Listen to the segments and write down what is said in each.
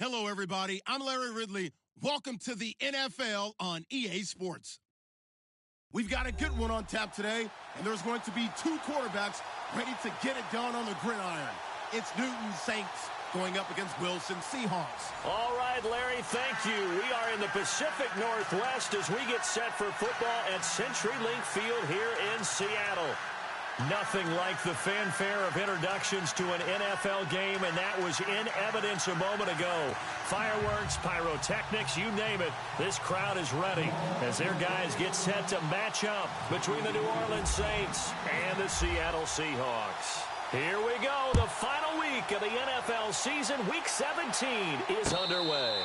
Hello, everybody. I'm Larry Ridley. Welcome to the NFL on EA Sports. We've got a good one on tap today, and there's going to be two quarterbacks ready to get it done on the gridiron. It's Newton Saints going up against Wilson Seahawks. All right, Larry, thank you. We are in the Pacific Northwest as we get set for football at CenturyLink Field here in Seattle. Nothing like the fanfare of introductions to an NFL game, and that was in evidence a moment ago. Fireworks, pyrotechnics, you name it. This crowd is ready as their guys get set to match up between the New Orleans Saints and the Seattle Seahawks. Here we go. The final week of the NFL season, Week 17, is underway.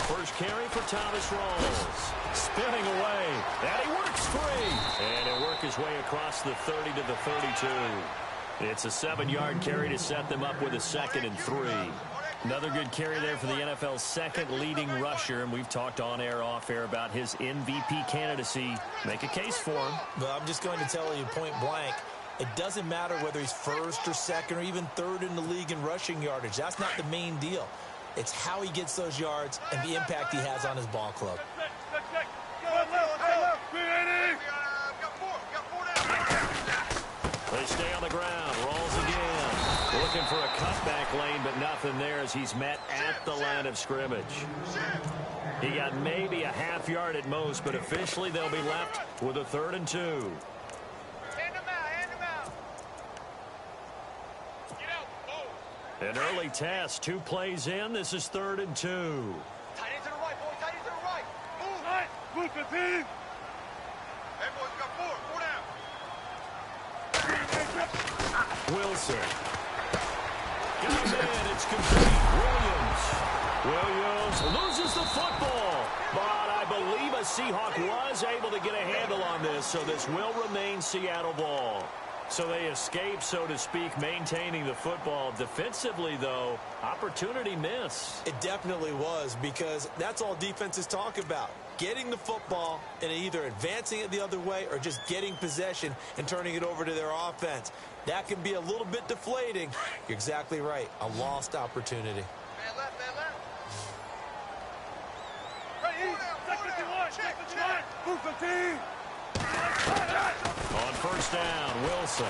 First carry for Thomas Rawls. Spinning away. And he works free. And he'll work his way across the 30 to the 32. It's a 7-yard carry to set them up with a 2nd and 3. Another good carry there for the NFL's second leading rusher, and we've talked on air, off air about his MVP candidacy. Make a case for him. Well, I'm just going to tell you point blank, it doesn't matter whether he's first or second or even third in the league in rushing yardage. That's not the main deal. It's how he gets those yards and the impact he has on his ball club. They stay on the ground. Rolls again. Looking for a cutback lane, but nothing there as he's met at the line of scrimmage. He got maybe a half yard at most, but officially they'll be left with a 3rd and 2. Hand him out. Get out, An early test. 2 plays in. This is 3rd and 2. Tight end to the right, boys. Tight end to the right. Move. Right. Move the team. Hey, boys, we got 4. 4 down. Wilson. Got him in. It's complete. Williams loses the football. But I believe a Seahawk was able to get a handle on this, so this will remain Seattle ball. So they escape, so to speak, maintaining the football. Defensively, though, opportunity miss. It definitely was, because that's all defenses talk about. Getting the football and either advancing it the other way or just getting possession and turning it over to their offense. That can be a little bit deflating. You're exactly right. A lost opportunity. Man left, man left. Move the team. On first down, Wilson.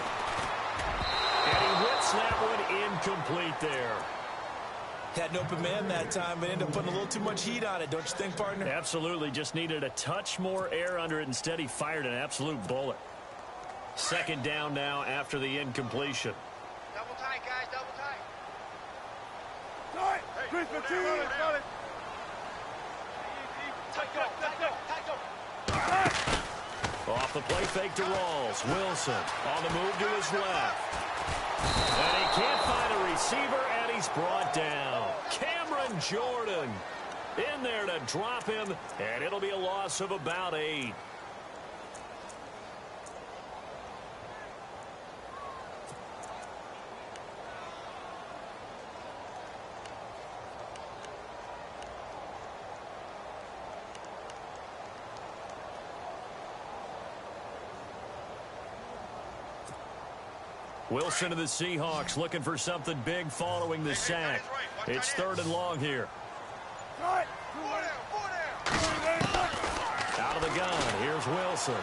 And he whips that one incomplete there. Had an open man that time, but ended up putting a little too much heat on it, don't you think, partner? Absolutely. Just needed a touch more air under it. Instead, he fired an absolute bullet. 2nd down now after the incompletion. Double tight, guys. Double tight. Tight. Chris, the team. Off the play fake to Rawls. Wilson on the move to his left. And he can't find a receiver, and he's brought down. Cameron Jordan in there to drop him, and it'll be a loss of about 8. Wilson of the Seahawks looking for something big following the sack. It's 3rd and long here. Out of the gun, here's Wilson.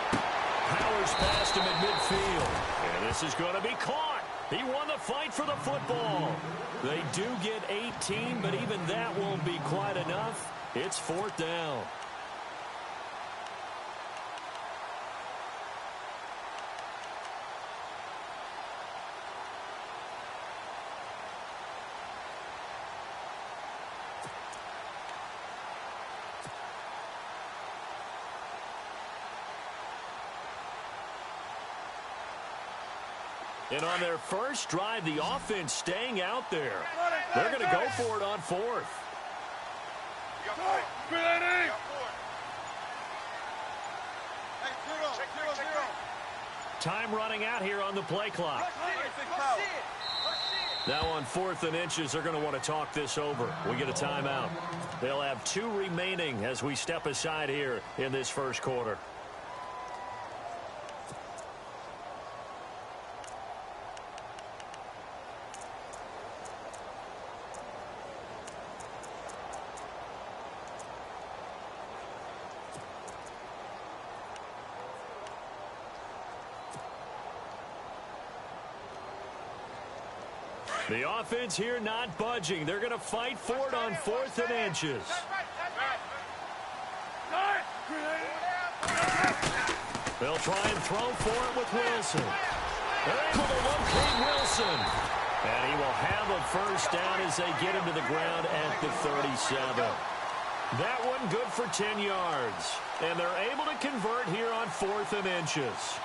Powers past him at midfield. And this is going to be caught. He won the fight for the football. They do get 18, but even that won't be quite enough. It's 4th down. And on their first drive, the offense staying out there. They're going to go for it on 4th. Time running out here on the play clock. Now on 4th and inches, they're going to want to talk this over. We get a timeout. They'll have 2 remaining as we step aside here in this first quarter. The offense here not budging. They're going to fight for it on 4th and inches. They'll try and throw for it with Wilson. They're able to locate Wilson. And he will have a first down as they get him to the ground at the 37. That one good for 10 yards. And they're able to convert here on 4th and inches.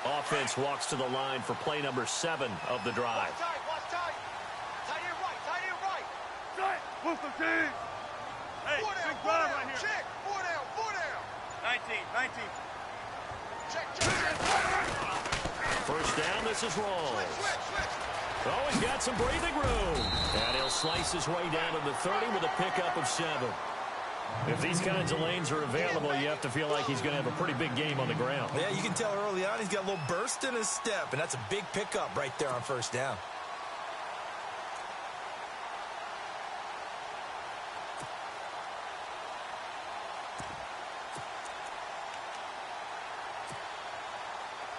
Offense walks to the line for play number 7 of the drive. Tight end right. Wilson team. Hey, big drive right here. Check. 4 down. 19. Check. First down, this is Rawls. Oh, he's got some breathing room. And he'll slice his way down to the 30 with a pickup of 7. If these kinds of lanes are available, you have to feel like he's going to have a pretty big game on the ground. Yeah, you can tell early on he's got a little burst in his step, and that's a big pickup right there on first down.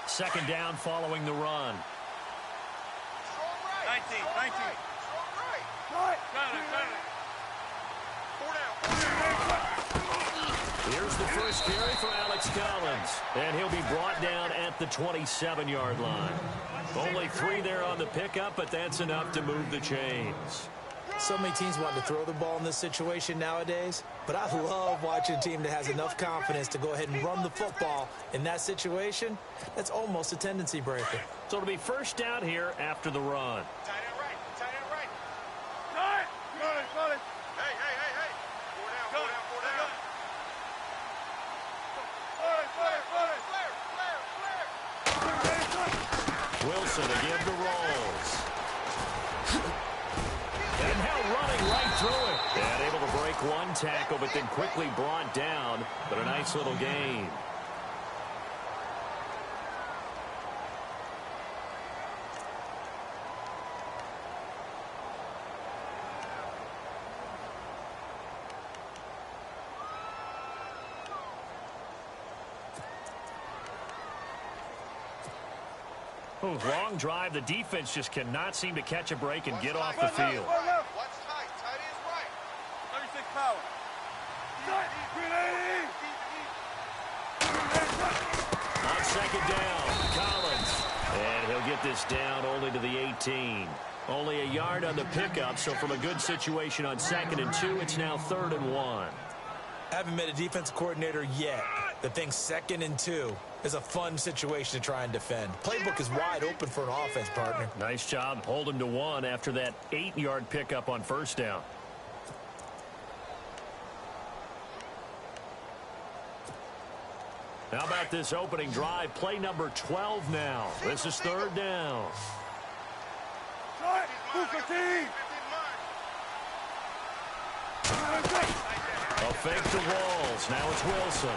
Second down following the run. Strong right. 19. Strong right. Got it. 4 down. Here's the first carry for Alex Collins. And he'll be brought down at the 27-yard line. Only 3 there on the pickup, but that's enough to move the chains. So many teams want to throw the ball in this situation nowadays, but I love watching a team that has enough confidence to go ahead and run the football in that situation. That's almost a tendency breaker. So it'll be first down here after the run. Tight end right. Got it. Hey. 4 down. Flare. Wilson again to Rawls. And now running right through it. And able to break one tackle, but then quickly brought down. But a nice little gain. Oh, long drive. The defense just cannot seem to catch a break and get off the field. Watch tight. Tight end's right. 36 power. On second down, Collins. And he'll get this down only to the 18. Only a yard on the pickup, so from a good situation on 2nd and 2, it's now 3rd and 1. Haven't met a defensive coordinator yet that thinks 2nd and 2 is a fun situation to try and defend. Playbook is wide open for an offense, partner. Nice job holding to 1 after that 8-yard pickup on first down. How about this opening drive? Play number 12 now. This is 3rd down. A fake to Walls. Now it's Wilson.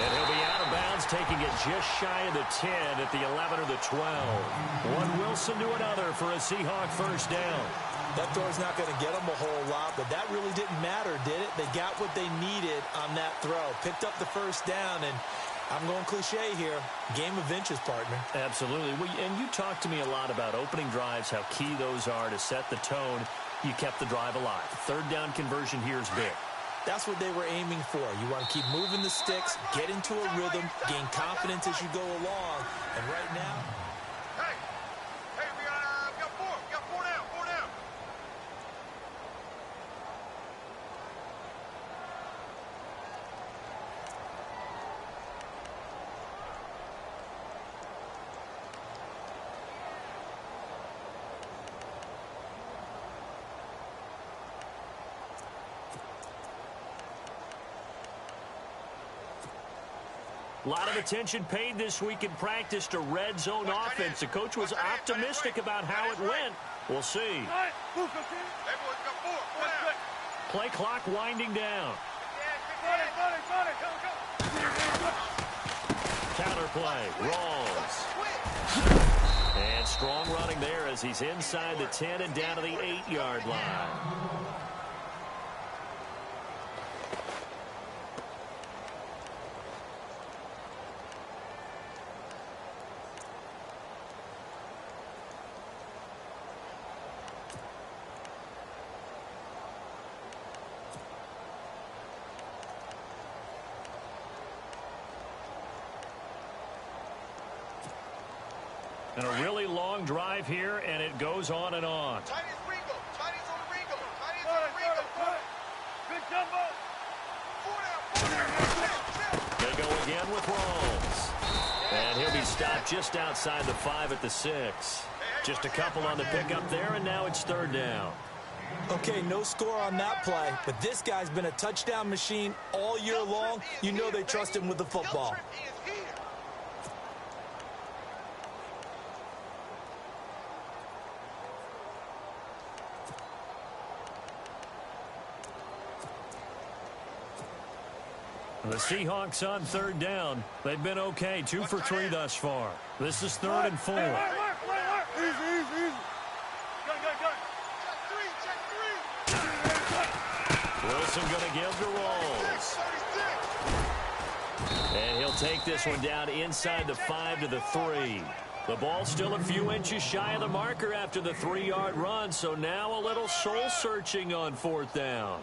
And he'll be out of bounds, taking it just shy of the 10 at the 11 or the 12. One Wilson to another for a Seahawk first down. That throw's not going to get them a whole lot, but that really didn't matter, did it? They got what they needed on that throw. Picked up the first down, and I'm going cliche here. Game of inches, partner. Absolutely. Well, and you talked to me a lot about opening drives, how key those are to set the tone. You kept the drive alive. 3rd down conversion here is big. That's what they were aiming for. You want to keep moving the sticks, get into a rhythm, gain confidence as you go along. And right now... Hey, we got 4. We got 4 down. 4 down. A lot of attention paid this week in practice to red zone offense. The coach was optimistic about how it went. We'll see. Hey, boys, we got 4. 4 down. Play clock winding down. Counter play. Rawls. And strong running there as he's inside the 10 and down to the 8-yard line. And a really long drive here, and it goes on and on. Chinese Ringo. Chinese on Ringo. Chinese on Ringo. Big jumbo. 4 down. They go again with Rawls. And he'll be stopped just outside the 5 at the 6. Just a couple on the pickup there, and now it's 3rd down. Okay, no score on that play, but this guy's been a touchdown machine all year long. You know they trust him with the football. The Seahawks on 3rd down. They've been okay, 2 for 3 thus far. This is 3rd and 4. Easy. Go. Wilson going to give to Rawls. And he'll take this one down inside the 5 to the 3. The ball still a few inches shy of the marker after the 3-yard run, so now a little soul-searching on 4th down.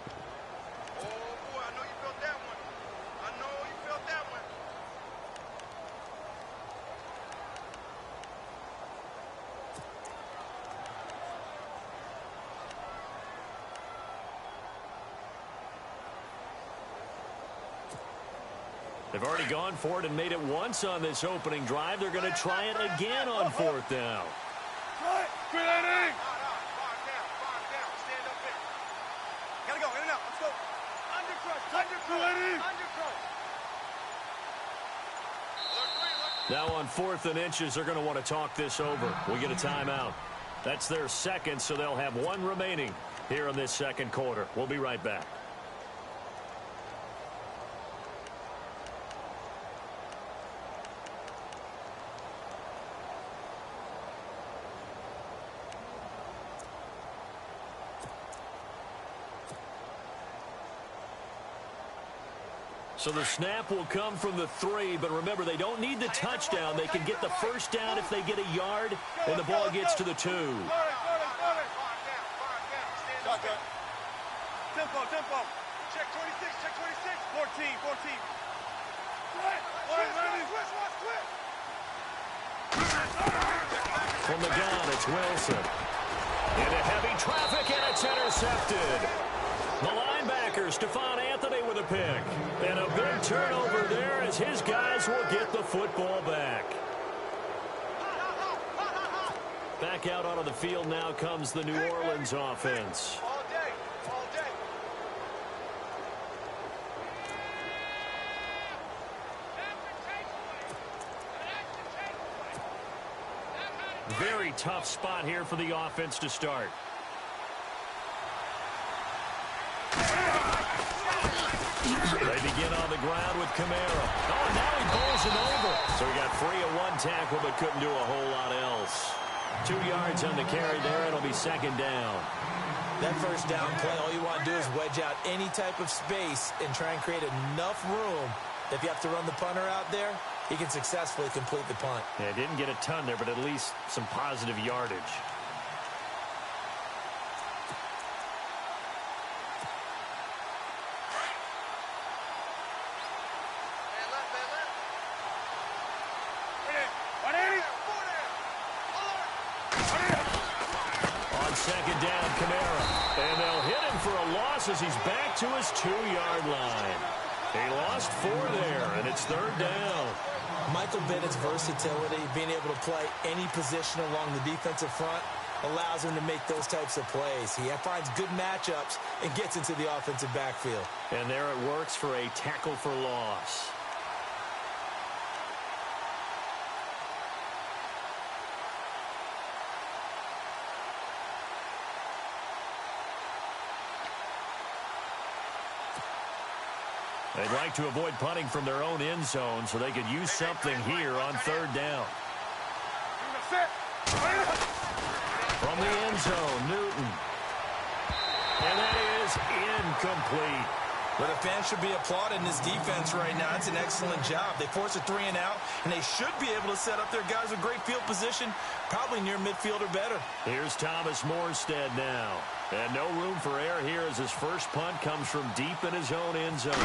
They've already gone for it and made it once on this opening drive. They're going to try it again on 4th down. Stand up there. Gotta go, in and out. Let's go. Under crush. Now on 4th and inches, they're going to want to talk this over. We get a timeout. That's their second, so they'll have 1 remaining here in this 2nd quarter. We'll be right back. So the snap will come from the 3, but remember, they don't need the touchdown. They can get the first down if they get a yard, and the ball gets to the 2. Tempo. Check 26. 14. From the gun, it's Wilson. Into heavy traffic, and it's intercepted. The linebacker Stephon Anthony with a pick. And a big turnover there as his guys will get the football back. Back out onto the field now comes the New Orleans offense. All day, all day. Very tough spot here for the offense to start. They begin on the ground with Kamara. Oh, now he bowls him over. So he got free of one tackle but couldn't do a whole lot else. 2 yards on the carry there. It'll be second down. That first down play, all you want to do is wedge out any type of space and try and create enough room. If you have to run the punter out there, he can successfully complete the punt. Yeah, didn't get a ton there, but at least some positive yardage. On second down, Kamara. And they'll hit him for a loss as he's back to his 2-yard line. He lost 4 there, and it's third down. Michael Bennett's versatility, being able to play any position along the defensive front, allows him to make those types of plays. He finds good matchups and gets into the offensive backfield. And there it works for a tackle for loss. They'd like to avoid punting from their own end zone so they could use something here on third down. From the end zone, Newton. And that is incomplete. But the fans should be applauding this defense right now. It's an excellent job. They force a 3 and out, and they should be able to set up their guys with great field position, probably near midfield or better. Here's Thomas Morstead now. And no room for error here as his first punt comes from deep in his own end zone.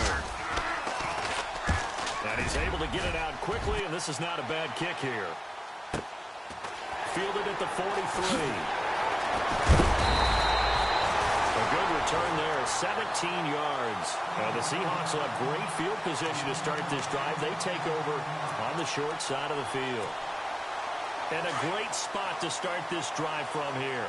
And he's able to get it out quickly, and this is not a bad kick here. Fielded at the 43. A good return there, 17 yards. The Seahawks will have great field position to start this drive. They take over on the short side of the field. And a great spot to start this drive from here.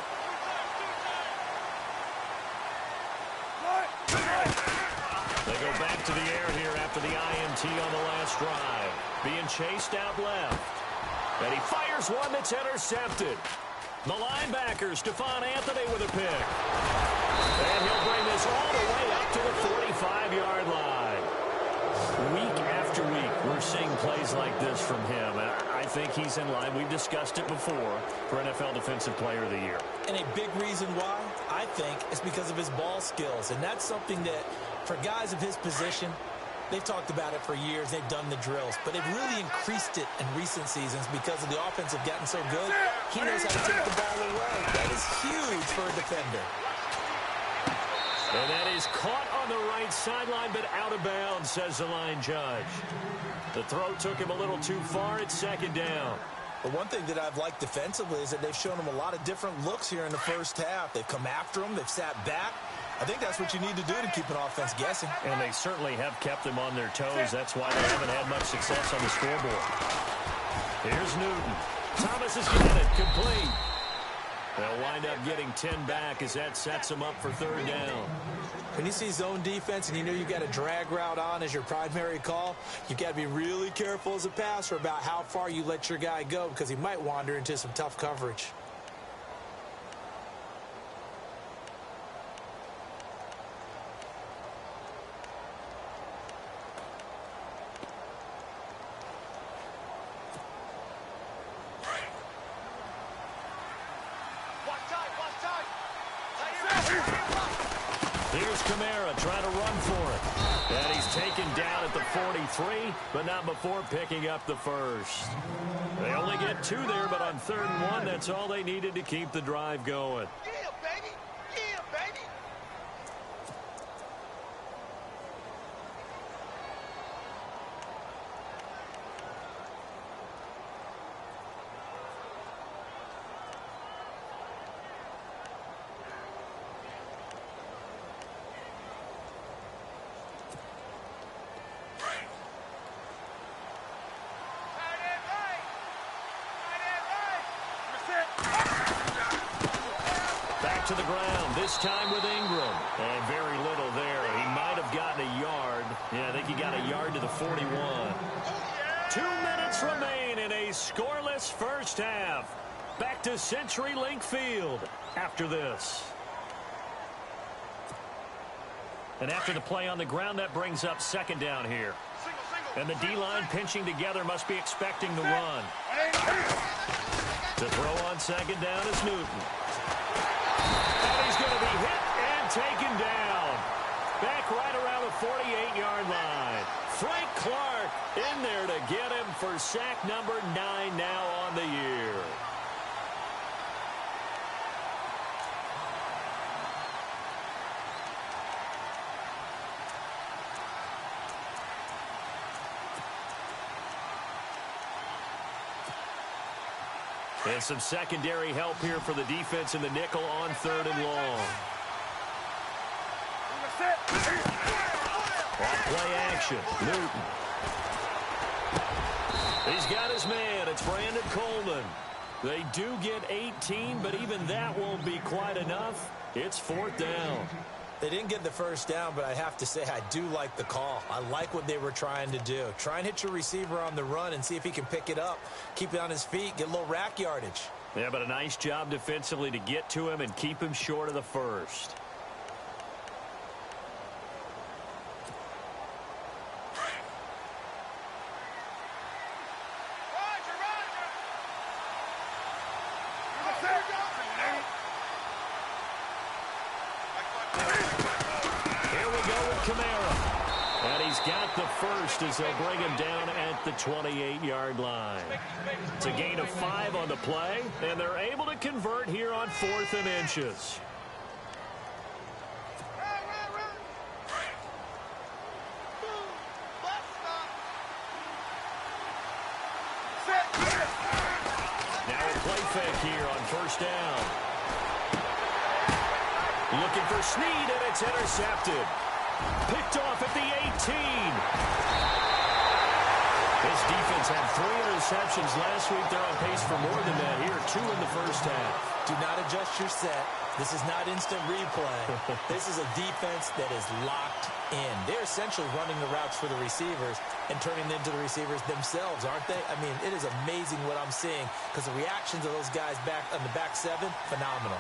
They go back to the air here after the INT on the last drive. Being chased out left. And he fires one that's intercepted. The linebacker, Stephon Anthony with a pick. And he'll bring this all the way up to the 45-yard line. Week after week, we're seeing plays like this from him. I think he's in line. We've discussed it before for NFL Defensive Player of the Year. And a big reason why, I think, is because of his ball skills. And that's something that, for guys of his position, they've talked about it for years. They've done the drills. But they've really increased it in recent seasons because of the offense have gotten so good. He knows how to take the ball away. That is huge for a defender. And that is caught on the right sideline, but out of bounds, says the line judge. The throw took him a little too far. It's second down. But one thing that I've liked defensively is that they've shown him a lot of different looks here in the first half. They've come after him. They've sat back. I think that's what you need to do to keep an offense guessing. And they certainly have kept them on their toes. That's why they haven't had much success on the scoreboard. Here's Newton. Thomas has got it. Complete. They'll wind up getting 10 back as that sets them up for third down. When you see zone defense and you know you've got a drag route on as your primary call, you've got to be really careful as a passer about how far you let your guy go because he might wander into some tough coverage. Here's Kamara trying to run for it. And he's taken down at the 43, but not before picking up the first. They only get 2 there, but on 3rd and 1, that's all they needed to keep the drive going. Yeah, baby. Yeah, baby. This time with Ingram. And very little there. He might have gotten a yard. Yeah, I think he got a yard to the 41. 2 minutes remain in a scoreless first half. Back to CenturyLink Field after this. And after the play on the ground, that brings up second down here. And the D-line pinching together must be expecting the run. To throw on second down is Newton. And he's going to be hit and taken down. Back right around the 48-yard line. Frank Clark in there to get him for sack number 9 now on the year. And some secondary help here for the defense in the nickel on 3rd and long. Off play action. Newton. He's got his man. It's Brandon Coleman. They do get 18, but even that won't be quite enough. It's 4th down. They didn't get the first down, but I have to say I do like the call. I like what they were trying to do. Try and hit your receiver on the run and see if he can pick it up. Keep it on his feet, get a little rack yardage. Yeah, but a nice job defensively to get to him and keep him short of the first. Got the first as they'll bring him down at the 28-yard line. It's a gain of 5 on the play, and they're able to convert here on 4th and inches. Now a play fake here on 1st down. Looking for Snead, and it's intercepted. Picked off at the 18. This defense had 3 interceptions last week. They're on pace for more than that here. 2 in the first half. Do not adjust your set. This is not instant replay. This is a defense that is locked in. They're essentially running the routes for the receivers and turning them into the receivers themselves, aren't they? I mean, it is amazing what I'm seeing because the reactions of those guys back on the back 7, phenomenal.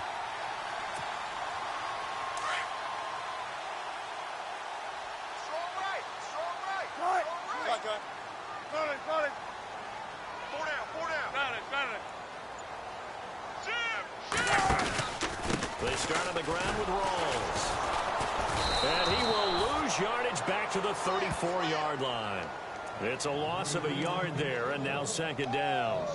They start on the ground with Rawls. And he will lose yardage back to the 34-yard line. It's a loss of a yard there, and now second down.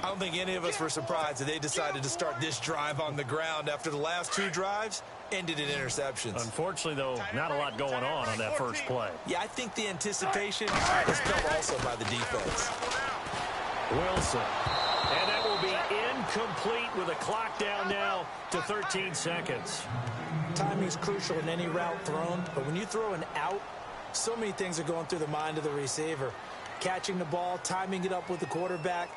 I don't think any of us were surprised that they decided to start this drive on the ground after the last 2 drives ended in interceptions. Unfortunately, though, not a lot going on that first play. Yeah, I think the anticipation is felt also by the defense. Wilson. And that will be incomplete with a clock down now to 13 seconds. Timing's crucial in any route thrown, but when you throw an out, so many things are going through the mind of the receiver. Catching the ball, timing it up with the quarterback.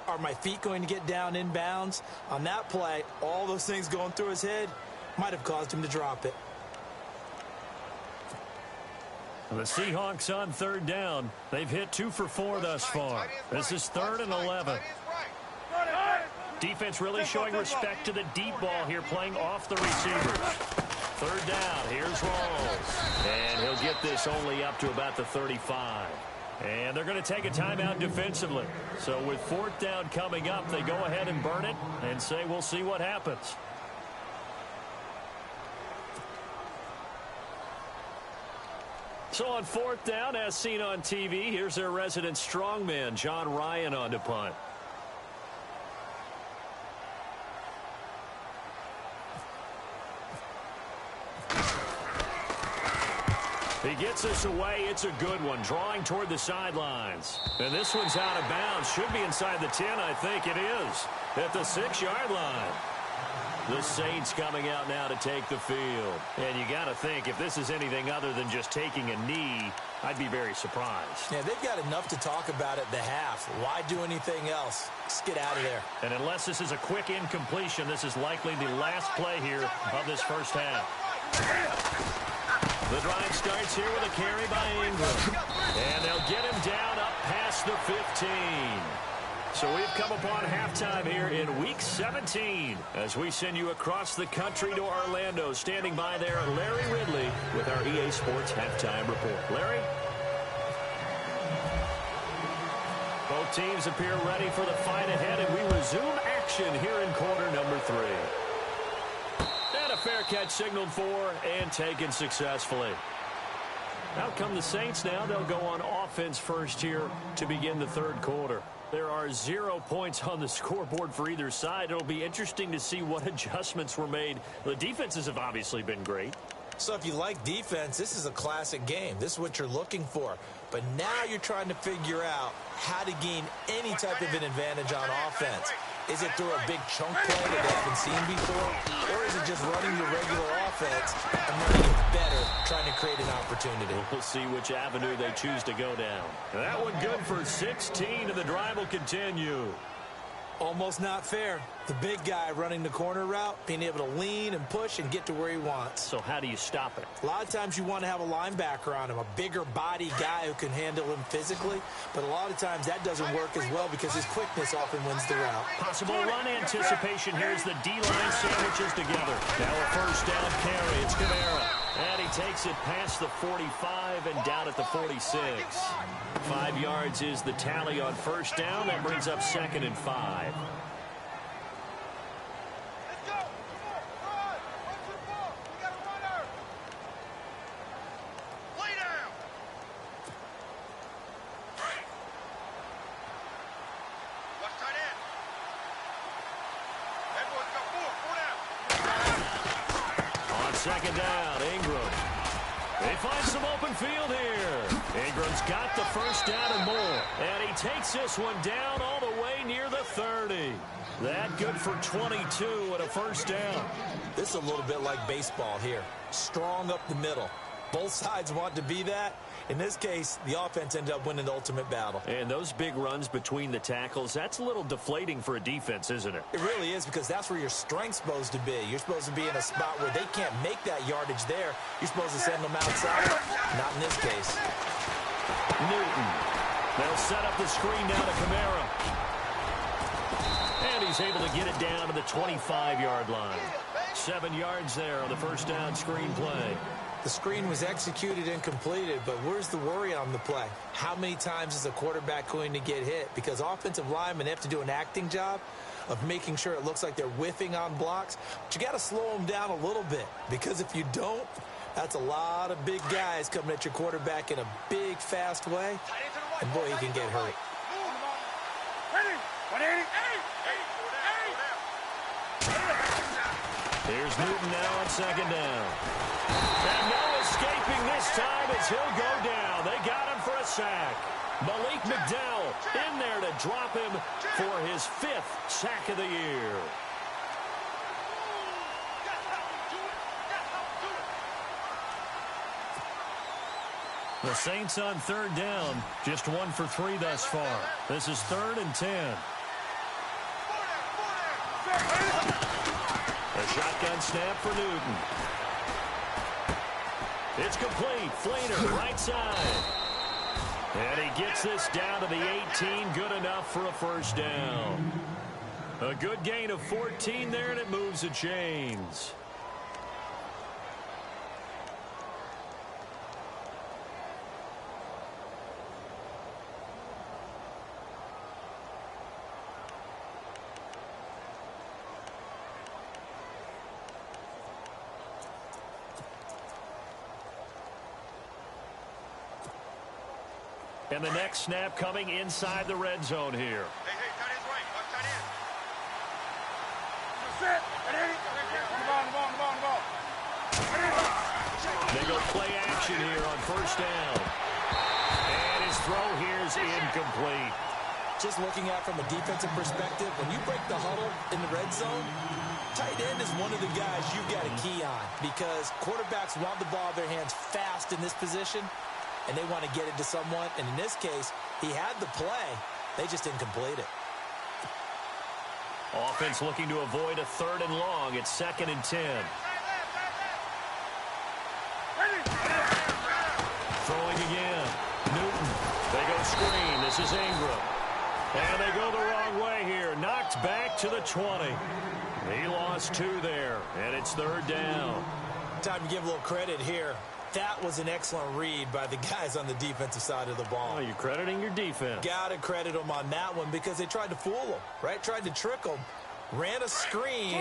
Are my feet going to get down in bounds? On that play, all those things going through his head might have caused him to drop it. The Seahawks on 3rd down. They've hit 2 for 4 thus far. This is 3rd and 11. Defense really showing respect to the deep ball here, playing off the receivers. 3rd down, here's Rawls. And he'll get this only up to about the 35. And they're going to take a timeout defensively. So with 4th down coming up, they go ahead and burn it and say we'll see what happens. So on 4th down, as seen on TV, here's their resident strongman, John Ryan, on to punt. He gets this away. It's a good one, drawing toward the sidelines. And this one's out of bounds. Should be inside the 10, I think it is, at the 6-yard line. The Saints coming out now to take the field. And you got to think, if this is anything other than just taking a knee, I'd be very surprised. Yeah, they've got enough to talk about at the half. Why do anything else? Just get out of there. And unless this is a quick incompletion, this is likely the last play here of this first half. The drive starts here with a carry by Ingram. And they'll get him down up past the 15. So we've come upon halftime here in Week 17 as we send you across the country to Orlando. Standing by there, Larry Ridley with our EA Sports Halftime Report. Larry? Both teams appear ready for the fight ahead, and we resume action here in quarter number 3. And a fair catch signaled for and taken successfully. Out come the Saints now. They'll go on offense first here to begin the third quarter. There are 0 points on the scoreboard for either side. It'll be interesting to see what adjustments were made. The defenses have obviously been great. So if you like defense, this is a classic game. This is what you're looking for. But now you're trying to figure out how to gain any type of an advantage on offense. Is it through a big chunk play that they haven't seen before? Or is it just running your regular offense and running it better, trying to create an opportunity? We'll see which avenue they choose to go down. That one good for 16, and the drive will continue. Almost not fair. The big guy running the corner route, being able to lean and push and get to where he wants. So how do you stop it? A lot of times you want to have a linebacker on him, a bigger body guy who can handle him physically. But a lot of times that doesn't work as well because his quickness often wins the route. Possible run anticipation here as the D-line sandwiches together. Now a first down carry. It's Kamara. And he takes it past the 45 and down at the 46. 5 yards is the tally on first down. That brings up 2nd and 5. Let's go. Come on. Run. Run to the ball. We got a runner. Lay down. Watch tight end. That boy's got 4 down. On second down, Ingram. They find some open field here. Ingram's got the first down and more. And he takes this one down all the way near the 30. That good for 22 and a first down. This is a little bit like baseball here. Strong up the middle. Both sides want to be that. In this case, the offense ended up winning the ultimate battle. And those big runs between the tackles, that's a little deflating for a defense, isn't it? It really is, because that's where your strength's supposed to be. You're supposed to be in a spot where they can't make that yardage there. You're supposed to send them outside. Not in this case. Newton. They'll set up the screen down to Kamara. And he's able to get it down to the 25-yard line. 7 yards there on the first down screen play. The screen was executed and completed, but where's the worry on the play? How many times is a quarterback going to get hit? Because offensive linemen have to do an acting job of making sure it looks like they're whiffing on blocks. But you got to slow them down a little bit, because if you don't, that's a lot of big guys coming at your quarterback in a big, fast way. And boy, he can get hurt. Ready. 180. Here's Newton now on second down. And no escaping this time as he'll go down. They got him for a sack. Malik McDowell in there to drop him for his 5th sack of the year. The Saints on third down, just 1 for 3 thus far. This is 3rd and 10. A shotgun snap for Newton. It's complete. Flater, right side. And he gets this down to the 18. Good enough for a first down. A good gain of 14 there, and it moves the chains. And the next snap coming inside the red zone here. Hey, tight end's right. Watch tight end. Set. On the ball. They go play action here on first down. And his throw here is incomplete. Just looking at it from a defensive perspective, when you break the huddle in the red zone, tight end is one of the guys you've got to key on, because quarterbacks want the ball in their hands fast in this position. and they want to get it to someone. And in this case, he had the play. They just didn't complete it. Offense looking to avoid a 3rd and long. It's 2nd and 10. Throwing again. Newton. They go screen. This is Ingram. And they go the wrong way here. Knocked back to the 20. He lost 2 there, and it's 3rd down. Time to give a little credit here. That was an excellent read by the guys on the defensive side of the ball. Oh, you're crediting your defense. Got to credit them on that one because they tried to fool them, right? Tried to trick them, ran a screen,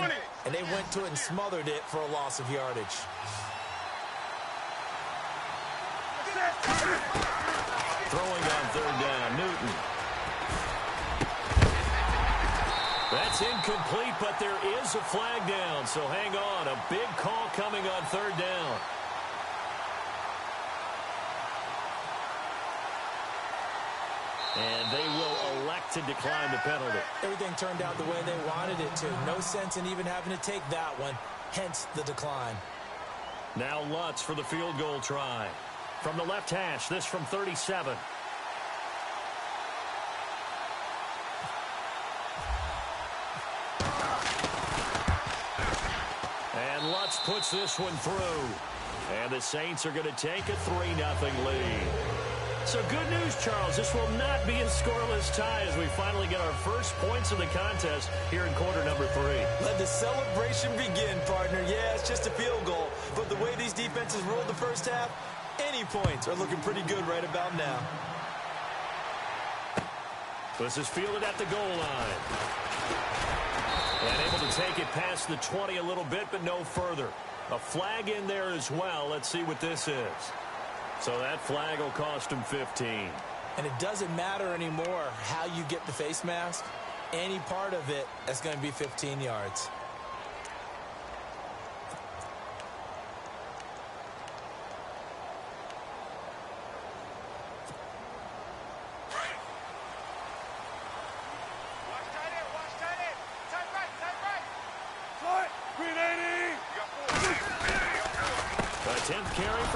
and they went to it and smothered it for a loss of yardage. Throwing on 3rd down, Newton. That's incomplete, but there is a flag down, so hang on. A big call coming on 3rd down. And they will elect to decline the penalty. Everything turned out the way they wanted it to. No sense in even having to take that one, hence the decline. Now Lutz for the field goal try. From the left hash, this from 37. And Lutz puts this one through. And the Saints are going to take a 3-0 lead. So good news, Charles. This will not be a scoreless tie as we finally get our first points of the contest here in quarter number 3. Let the celebration begin, partner. Yeah, it's just a field goal. But the way these defenses rolled the first half, any points are looking pretty good right about now. This is fielded at the goal line. And able to take it past the 20 a little bit, but no further. A flag in there as well. Let's see what this is. So that flag will cost him 15. And it doesn't matter anymore how you get the face mask. Any part of it, that's going to be 15 yards.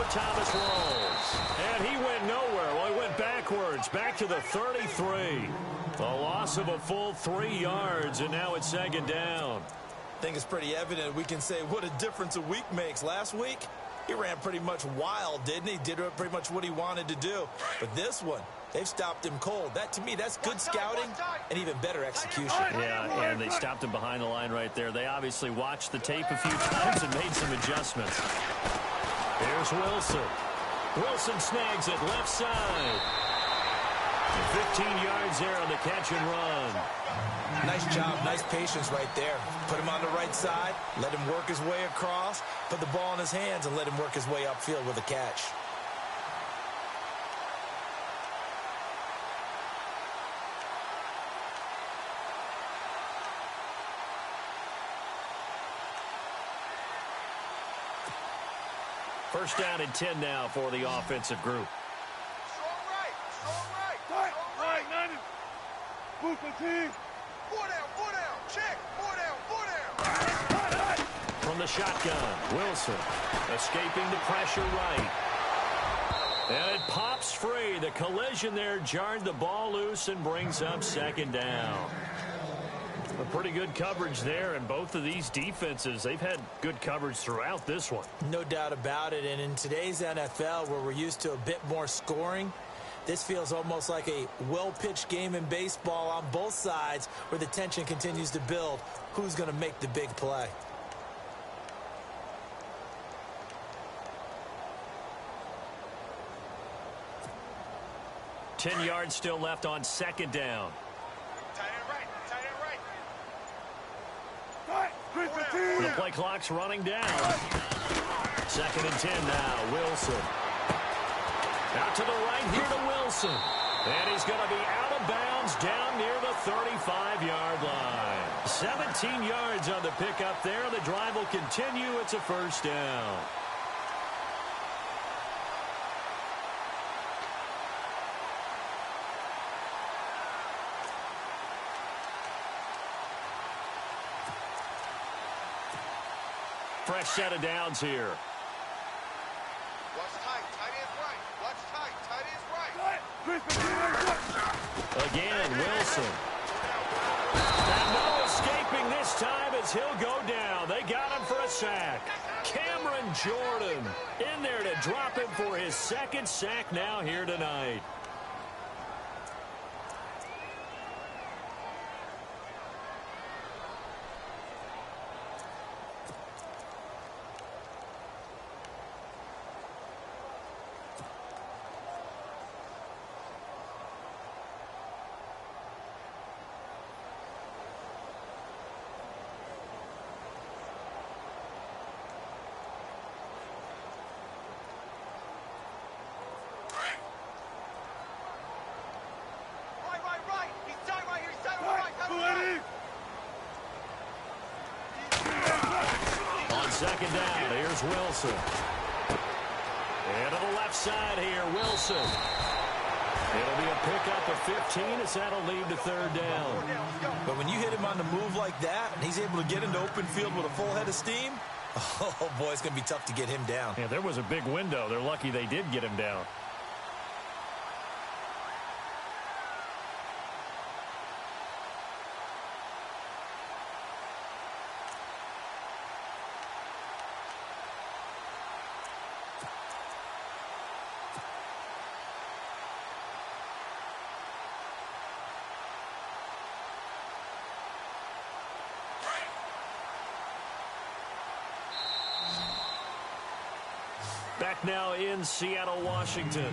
Thomas rolls. And he went nowhere. Well, he went backwards. Back to the 33. A loss of a full 3 yards, and now it's 2nd down. I think it's pretty evident we can say what a difference a week makes. Last week, he ran pretty much wild, didn't he? Did pretty much what he wanted to do. But this one, they've stopped him cold. That, to me, that's good scouting and even better execution. Yeah, and they stopped him behind the line right there. They obviously watched the tape a few times and made some adjustments. Here's Wilson. Wilson snags it left side. 15 yards there on the catch and run. Nice job, nice patience right there. Put him on the right side, let him work his way across, put the ball in his hands, and let him work his way upfield with a catch. First down and 10 now for the offensive group. Right, 90. Move the team. 4 down, check. 4 down. From the shotgun, Wilson escaping the pressure right. And it pops free. The collision there jarred the ball loose and brings up 2nd down. A pretty good coverage there, and both of these defenses, they've had good coverage throughout this one. No doubt about it, and in today's NFL, where we're used to a bit more scoring, this feels almost like a well-pitched game in baseball on both sides where the tension continues to build. Who's going to make the big play? Ten yards still left on 2nd down. Tight end right. The play clock's running down. 2nd and 10 now. Wilson. Out to the right here to Wilson. And he's going to be out of bounds down near the 35-yard line. 17 yards on the pickup there. The drive will continue. It's a 1st down. Fresh set of downs here. Watch tight. Tight end right. Watch tight. Wilson. And no escaping this time as he'll go down. They got him for a sack. Cameron Jordan in there to drop him for his second sack now here tonight. Second down, here's Wilson. And to the left side here, Wilson. It'll be a pickup of 15 as that'll lead to third down. But when you hit him on the move like that, and he's able to get into open field with a full head of steam, oh, boy, it's going to be tough to get him down. Yeah, there was a big window. They're lucky they did get him down. Back now in Seattle, Washington.